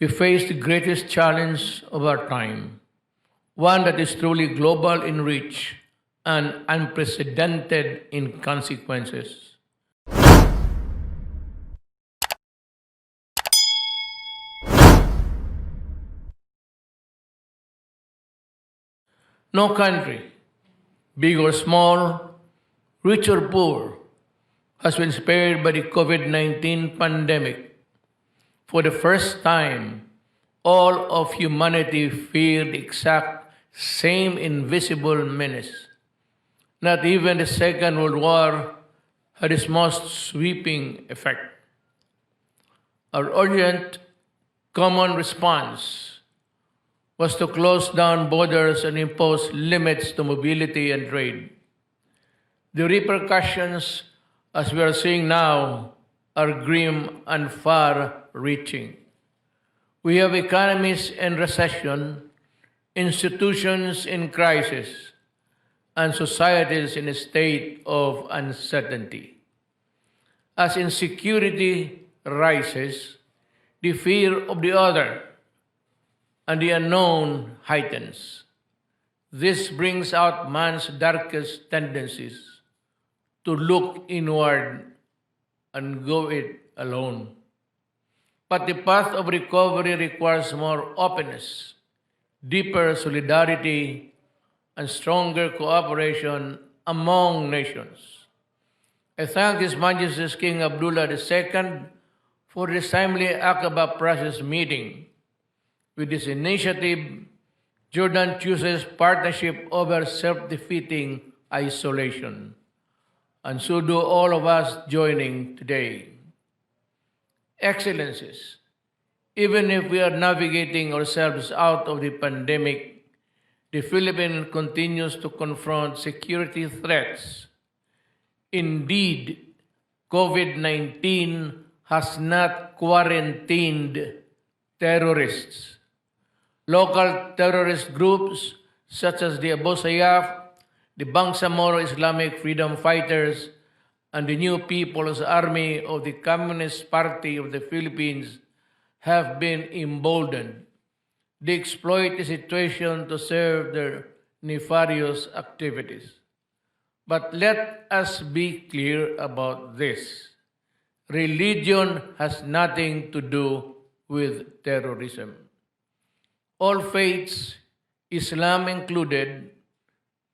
we face the greatest challenge of our time, one that is truly global in reach and unprecedented in consequences. No country, big or small, rich or poor, has been spared by the COVID 19 pandemic. For the first time, all of humanity feared the exact same invisible menace. Not even the Second World War had its most sweeping effect. Our urgent common response was to close down borders and impose limits to mobility and trade. The repercussions, as we are seeing now, are grim and far reaching. We have economies in recession, institutions in crisis, and societies in a state of uncertainty. As insecurity rises, the fear of the other and the unknown heightens. This brings out man's darkest tendencies to look inward and go it alone. But the path of recovery requires more openness, deeper solidarity, and stronger cooperation among nations. I thank His Majesty King Abdullah II for this timely Aqaba process meeting. With this initiative, Jordan chooses partnership over self-defeating isolation. And so do all of us joining today. Excellencies, even if we are navigating ourselves out of the pandemic, the Philippines continues to confront security threats. Indeed, COVID-19 has not quarantined terrorists. Local terrorist groups such as the Abu Sayyaf, the Bangsamoro Islamic Freedom Fighters, and the New People's Army of the Communist Party of the Philippines have been emboldened. They exploit the situation to serve their nefarious activities. But let us be clear about this. Religion has nothing to do with terrorism. All faiths, Islam included,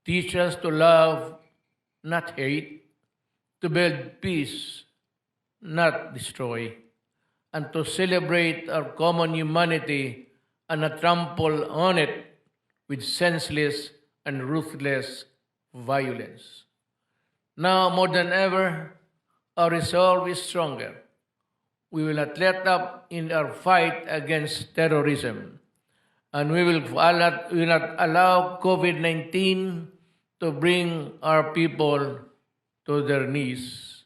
teach us to love, not hate, to build peace, not destroy, and to celebrate our common humanity and not trample on it with senseless and ruthless violence. Now more than ever, our resolve is stronger. We will not let up in our fight against terrorism, and we will not allow COVID-19 to bring our people to their knees.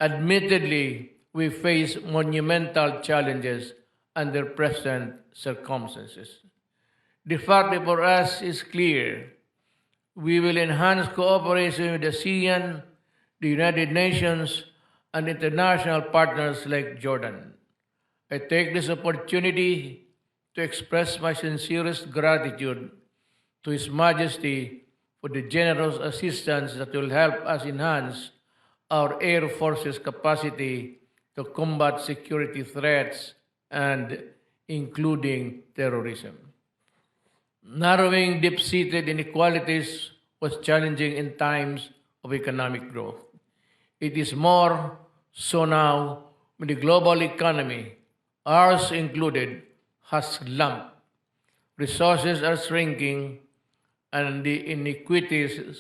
Admittedly, we face monumental challenges under present circumstances. The fact before us is clear. We will enhance cooperation with the ASEAN, the United Nations, and international partners like Jordan. I take this opportunity to express my sincerest gratitude to His Majesty for the generous assistance that will help us enhance our Air Force's capacity to combat security threats and including terrorism. Narrowing deep-seated inequalities was challenging in times of economic growth. It is more so now when the global economy, ours included, has slumped. Resources are shrinking and the inequities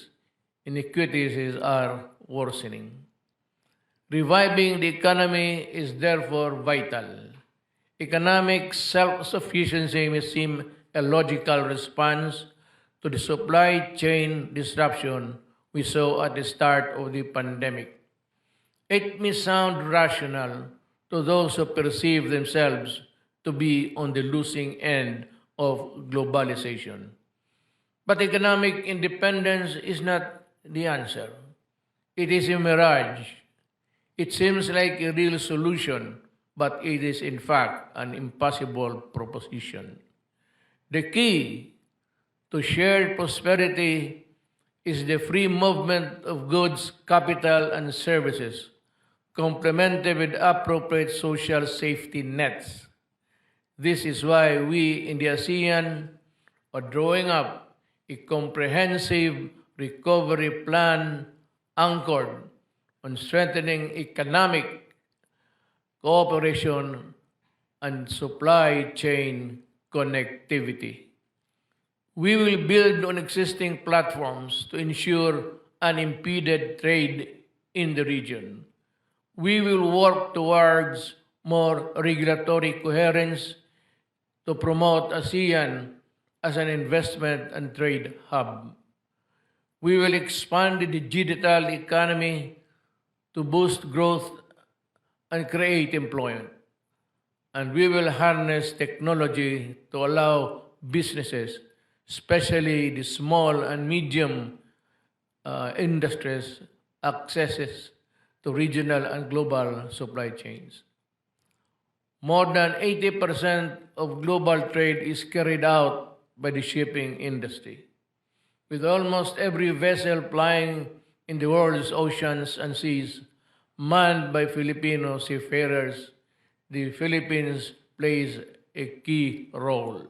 are worsening. Reviving the economy is therefore vital. Economic self-sufficiency may seem a logical response to the supply chain disruption we saw at the start of the pandemic. It may sound rational to those who perceive themselves to be on the losing end of globalization. But economic independence is not the answer. It is a mirage. It seems like a real solution, but it is in fact an impossible proposition. The key to shared prosperity is the free movement of goods, capital, and services, complemented with appropriate social safety nets. This is why we in the ASEAN are drawing up a comprehensive recovery plan anchored on strengthening economic cooperation and supply chain connectivity. We will build on existing platforms to ensure unimpeded trade in the region. We will work towards more regulatory coherence to promote ASEAN as an investment and trade hub. We will expand the digital economy to boost growth and create employment. And we will harness technology to allow businesses, especially the small and medium industries, accesses to regional and global supply chains. More than 80% of global trade is carried out by the shipping industry, with almost every vessel plying in the world's oceans and seas manned by Filipino seafarers. The Philippines plays a key role.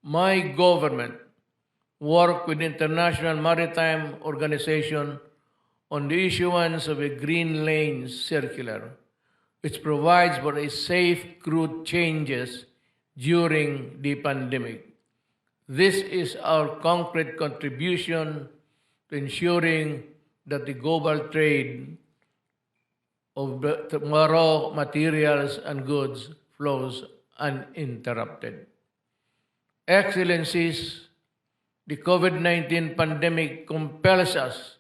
My government worked with the International Maritime Organization on the issuance of a Green Lane Circular, which provides for a safe crude changes during the pandemic. This is our concrete contribution to ensuring that the global trade of raw materials and goods flows uninterrupted. Excellencies, the COVID-19 pandemic compels us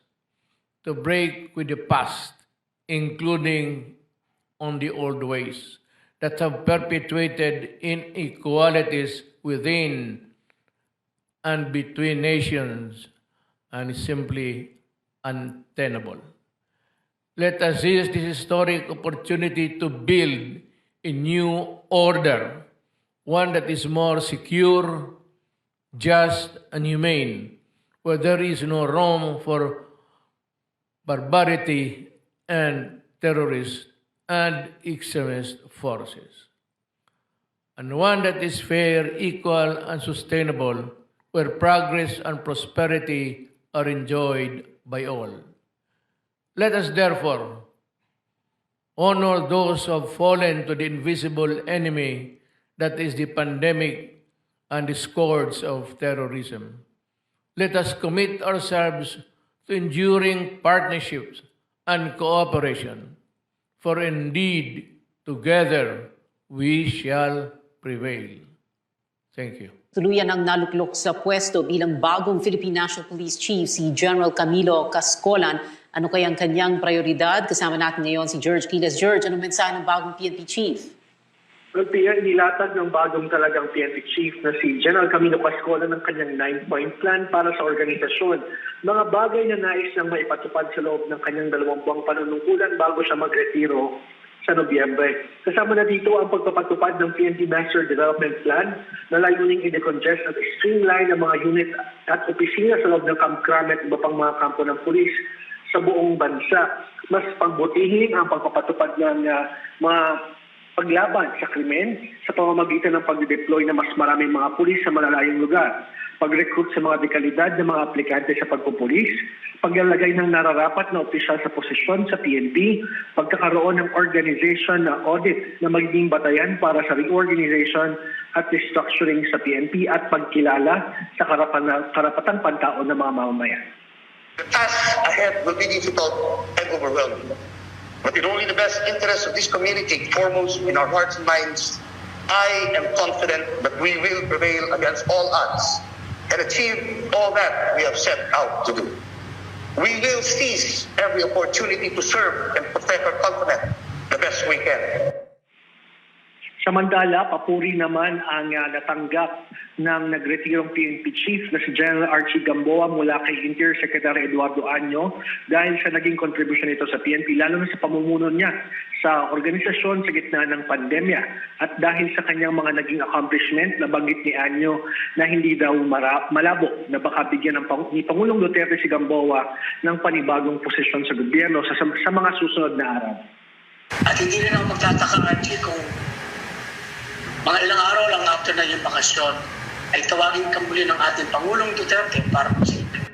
to break with the past, including on the old ways that have perpetuated inequalities within and between nations and is simply untenable. Let us seize this historic opportunity to build a new order, one that is more secure, just, and humane, where there is no room for barbarity and terrorist and extremist forces, and one that is fair, equal, and sustainable, where progress and prosperity are enjoyed by all. Let us therefore honor those who have fallen to the invisible enemy that is the pandemic and the scourge of terrorism. Let us commit ourselves to enduring partnerships and cooperation, for indeed together we shall prevail. Thank you. Tuluyan ang naluklok sa pwesto bilang bagong Philippine National Police Chief si General Camilo Cascolan. Ano kayang kanyang prioridad? Kasama natin ngayon si George Quiles. George, anong mensahe ng bagong PNP Chief? Well, Pia, nilatag ng bagong talagang PNP Chief na si General Camilo Cascolan ng kanyang 9-point plan para sa organisasyon. Mga bagay na nais niyang maipatupad sa loob ng kanyang 2 buwang panunungkulan bago siya magretiro sa Nobyembre. Kasama na dito ang pagpapatupad ng PNP Master Development Plan na layuning i-decongest at streamline ang mga unit at opisina sa loob ng Camp Crame at iba pang mga kampo ng pulis sa buong bansa. Mas pagbutihin ang pagpapatupad ng mga paglaban sa krimen sa pamamagitan ng pag-deploy na mas maraming mga pulis sa malalayong lugar, pag-recruit sa mga dekalidad ng mga aplikante sa pagpupulis, paglalagay ng nararapat na opisyal sa posisyon sa PNP, pagkakaroon ng organization na audit na magiging batayan para sa reorganization at restructuring sa PNP at pagkilala sa karapatang pantao ng mga mamamayan. The task ahead will be difficult and overwhelming. But in only the best interests of this community, foremost in our hearts and minds, I am confident that we will prevail against all odds and achieve all that we have set out to do. We will seize every opportunity to serve and protect our continent the best we can. Samantala, papuri naman ang natanggap ng nagretirong PNP Chief na si General Archie Gamboa mula kay Interior Secretary Eduardo Año dahil sa naging kontribusyon nito sa PNP, lalo na sa pamumuno niya sa organisasyon sa gitna ng pandemya. At dahil sa kanyang mga naging accomplishment, nabanggit ni Año na hindi daw malabo na baka bigyan ni Pangulong Duterte si Gamboa ng panibagong posisyon sa gobyerno sa mga susunod na araw. At hindi rin ako magtataka kung mga ilang araw lang after na yung bakasyon, ay tawagin ka muli ng ating Pangulong Duterte para posible.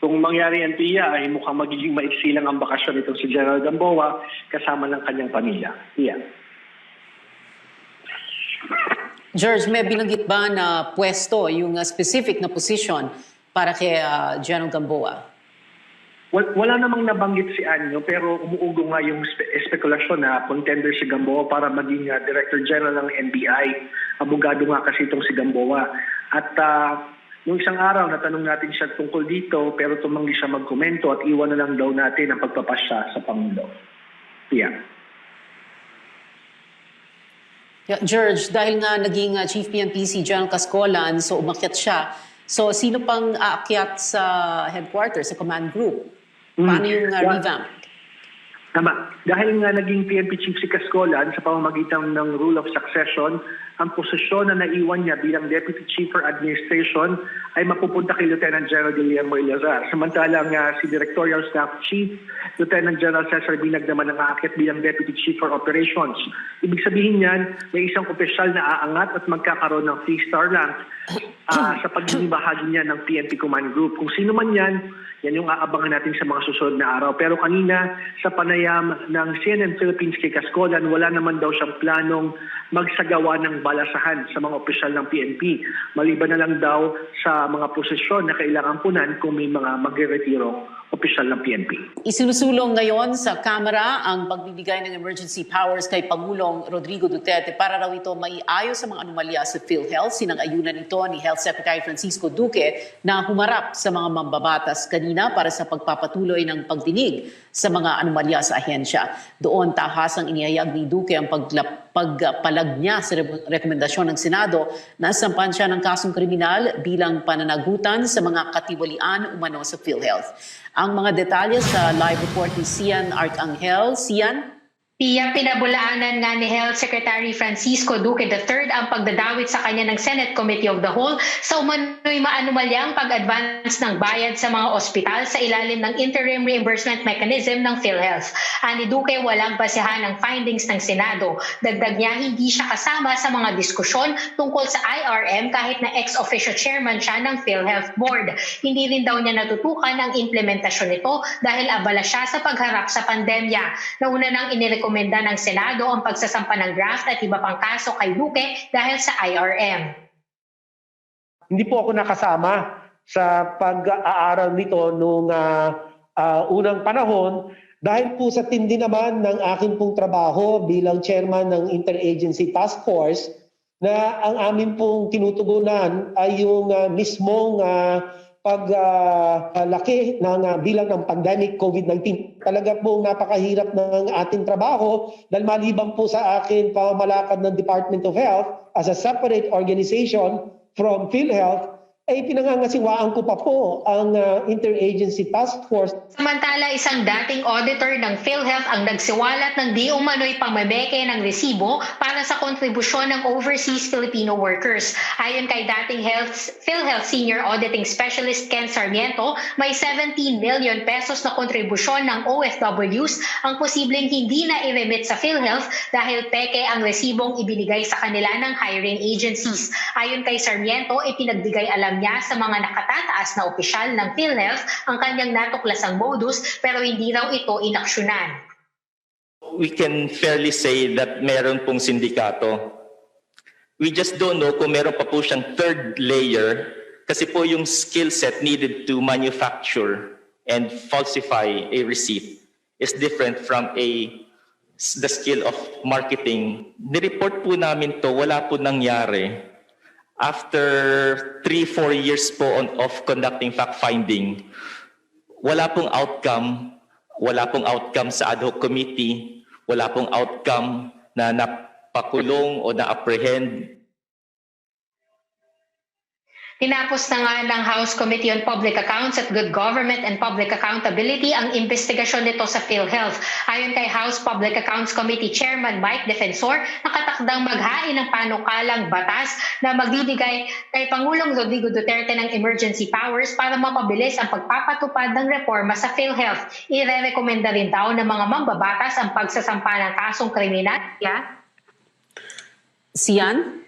Kung mangyari ang tiya, ay mukhang magiging maiksi lang ang bakasyon nitong si General Gamboa kasama ng kanyang pamilya. Tiya. George, may binanggit ba na pwesto, yung specific na position para kay General Gamboa? Wala namang nabanggit si Anyo pero umuugo nga yung espekulasyon na contender si Gamboa para maging Director General ng NBI. Abogado nga kasi itong si Gamboa. At nung isang araw, natanong natin siya tungkol dito pero tumanggi siya magkomento at iwan na lang daw natin ang pagpapasya sa Pangulo. Yeah. George, dahil nga naging Chief PNP si General Cascolan, so umakyat siya. So sino pang aakyat sa headquarters, sa command group? Paano yung revamp? Tama. Dahil nga naging PNP Chief si Cascolan sa pamamagitan ng rule of succession, ang posisyon na naiwan niya bilang Deputy Chief for Administration ay mapupunta kay Lieutenant General Guillermo Ilazar. Samantalang si Directorial Staff Chief, Lieutenant General Cesar Binag naman ang aakyat bilang Deputy Chief for Operations. Ibig sabihin niyan, may isang opisyal na aangat at magkakaroon ng 3-star rank sa pagiging bahagi niya ng PNP Command Group. Kung sino man yan yung aabangan natin sa mga susunod na araw. Pero kanina, sa panayam ng CNN Philippines kay Cascolan, wala naman daw siyang planong magsagawa ng balasahan sa mga opisyal ng PNP. Maliban na lang daw sa mga posisyon na kailangan punan kung may mga magre-retiro opisyal ng PNP. Isinusulong ngayon sa Kamara ang pagbibigay ng emergency powers kay Pangulong Rodrigo Duterte para raw ito maiayos sa mga anomalya sa Philhealth. Sinang-ayunan ito ni Health Secretary Francisco Duque na humarap sa mga mambabatas kanina para sa pagpapatuloy ng pagdinig sa mga anomalya sa ahensya. Doon tahasang inihayag ni Duque ang pagpalag niya sa rekomendasyon ng Senado na sampan siya ng kasong kriminal bilang pananagutan sa mga katiwalian umano sa Philhealth. Ang mga detalye sa live report ni Sian Arcangel. Sian? Pia, pinabulaanan nga ni Health Secretary Francisco Duque III ang pagdadawit sa kanya ng Senate Committee of the Whole sa umano'y maanumalyang pag-advance ng bayad sa mga ospital sa ilalim ng Interim Reimbursement Mechanism ng Philhealth. Ani Duque, walang basehan ang findings ng Senado. Dagdag niya, hindi siya kasama sa mga diskusyon tungkol sa IRM kahit na ex-officio chairman siya ng Philhealth Board. Hindi rin daw niya natutukan ang implementasyon nito dahil abala siya sa pagharap sa pandemya. Nauna nang inirekomenda ng Senado ang pagsasampa ng draft at iba pang kaso kay Duque dahil sa IRM. Hindi po ako nakasama sa pag-aaral nito noong unang panahon dahil po sa tindi naman ng aking pong trabaho bilang chairman ng Interagency Task Force na ang amin pong tinutugunan ay yung mismong paglaki ng bilang ng pandemic COVID-19. Talaga po napakahirap ng ating trabaho dahil maliban po sa akin pamamalakad ng Department of Health as a separate organization from PhilHealth, ay pinangangasiwaan ko pa po ang Interagency Task Force. Samantala, isang dating auditor ng PhilHealth ang nagsiwalat ng di umano'y pamameke ng resibo para sa kontribusyon ng overseas Filipino workers. Ayon kay dating PhilHealth Senior Auditing Specialist Ken Sarmiento, may 17 million pesos na kontribusyon ng OFWs ang posibleng hindi na i-remit sa PhilHealth dahil peke ang resibong ibinigay sa kanila ng hiring agencies. Ayon kay Sarmiento, ipinagbigay alam niya sa mga nakatataas na opisyal ng PhilHealth ang kanyang natuklasang modus pero hindi raw ito inaksyonan. We can fairly say that meron pong sindikato. We just don't know kung meron pa po siyang third layer kasi po yung skill set needed to manufacture and falsify a receipt is different from the skill of marketing. Nireport po namin to, wala po nangyari. After 3-4 years po of conducting fact-finding, wala pong outcome sa ad hoc committee, wala pong outcome na pakulong o na-apprehend. Tinapos na nga ng House Committee on Public Accounts at Good Government and Public Accountability ang investigasyon nito sa Philhealth. Ayon kay House Public Accounts Committee Chairman Mike Defensor, nakatakdang maghain ng panukalang batas na magbibigay kay Pangulong Rodrigo Duterte ng emergency powers para mapabilis ang pagpapatupad ng reforma sa Philhealth. Irerekomenda rin daw ng mga mambabatas ang pagsasampa ng kasong kriminal. Sian?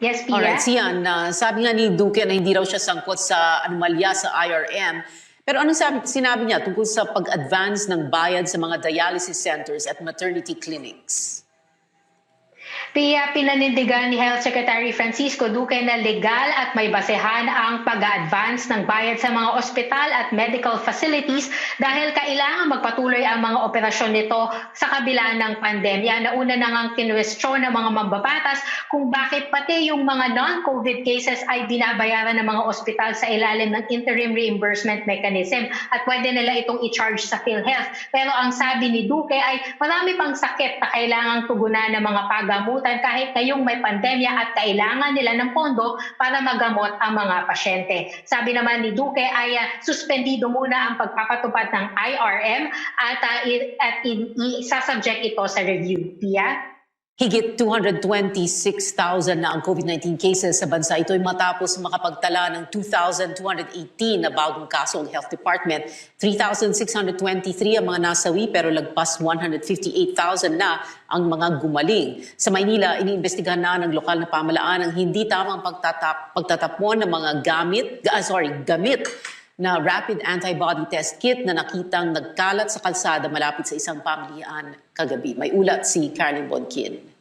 Yes, Pia? Alright, Sian, sabi nga ni Duque na hindi raw siya sangkot sa anomalya sa IRM. Pero anong sinabi niya tungkol sa pag-advance ng bayad sa mga dialysis centers at maternity clinics? Pia, pinanindigan ni Health Secretary Francisco Duque na legal at may basehan ang pag-advance ng bayad sa mga ospital at medical facilities dahil kailangan magpatuloy ang mga operasyon nito sa kabila ng pandemya. Nauna na ngang kinwestiyon ng mga mambabatas kung bakit pati yung mga non-COVID cases ay binabayaran ng mga ospital sa ilalim ng interim reimbursement mechanism at pwede nila itong i-charge sa Philhealth. Pero ang sabi ni Duque ay marami pang sakit na kailangang tugunan ng mga pagamutan kahit ngayong may pandemya at kailangan nila ng pondo para magamot ang mga pasyente. Sabi naman ni Duque ay suspendido muna ang pagpapatupad ng IRM at isasubject ito sa review. Pia? Higit 226,000 na ang COVID-19 cases sa bansa. Ito'y matapos makapagtala ng 2,218 na bagong kaso ang Health Department. 3,623 ang mga nasawi pero lagpas 158,000 na ang mga gumaling. Sa Maynila, iniimbestigahan na ng lokal na pamahalaan ang hindi tamang pagtatapon ng mga gamit na rapid antibody test kit na nakitang nagkalat sa kalsada malapit sa isang pamilihan kagabi. May ulat si Carolyn Bonkin.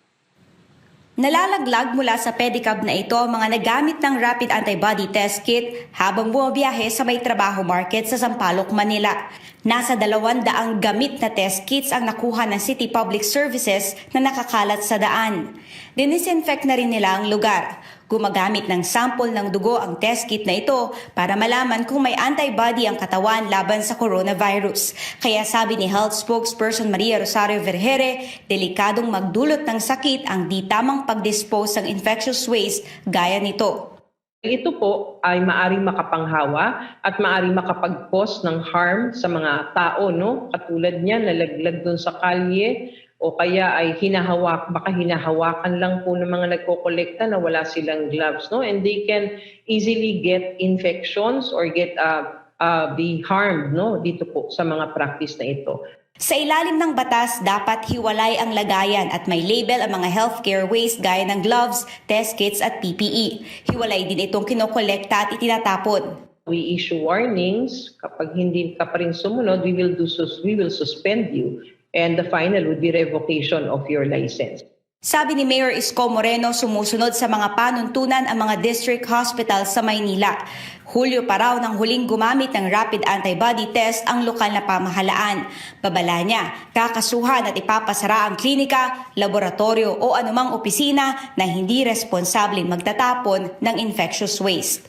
Nalalaglag mula sa pedicab na ito ang mga nagamit ng rapid antibody test kit habang bumabiyahe sa may trabaho market sa Sampaloc, Manila. Nasa 200 gamit na test kits ang nakuha ng City Public Services na nakakalat sa daan. Dinisinfect na rin nila ang lugar. Gumagamit ng sample ng dugo ang test kit na ito para malaman kung may antibody ang katawan laban sa coronavirus. Kaya sabi ni Health Spokesperson Maria Rosario Vergere, delikadong magdulot ng sakit ang di tamang pag-dispose ng infectious waste gaya nito. Ito po ay maaring makapanghawa at maaring makapag-cause ng harm sa mga tao, no? Katulad niya, nalaglag doon sa kalye o kaya ay baka hinahawakan lang po ng mga nagkokolekta na wala silang gloves, no? And they can easily get infections or be harmed, no? Dito po sa mga practice na ito. Sa ilalim ng batas, dapat hiwalay ang lagayan at may label ang mga healthcare waste gaya ng gloves, test kits at PPE. Hiwalay din itong kinokolekta at itinatapon. We issue warnings. Kapag hindi ka pa rin sumunod, we will suspend you. And the final would be revocation of your license. Sabi ni Mayor Isko Moreno, sumusunod sa mga panuntunan ang mga district hospital sa Maynila. Hulyo pa raw nang huling gumamit ng rapid antibody test ang lokal na pamahalaan. Babala niya, kakasuhan at ipapasara ang klinika, laboratorio o anumang opisina na hindi responsableng magtatapon ng infectious waste.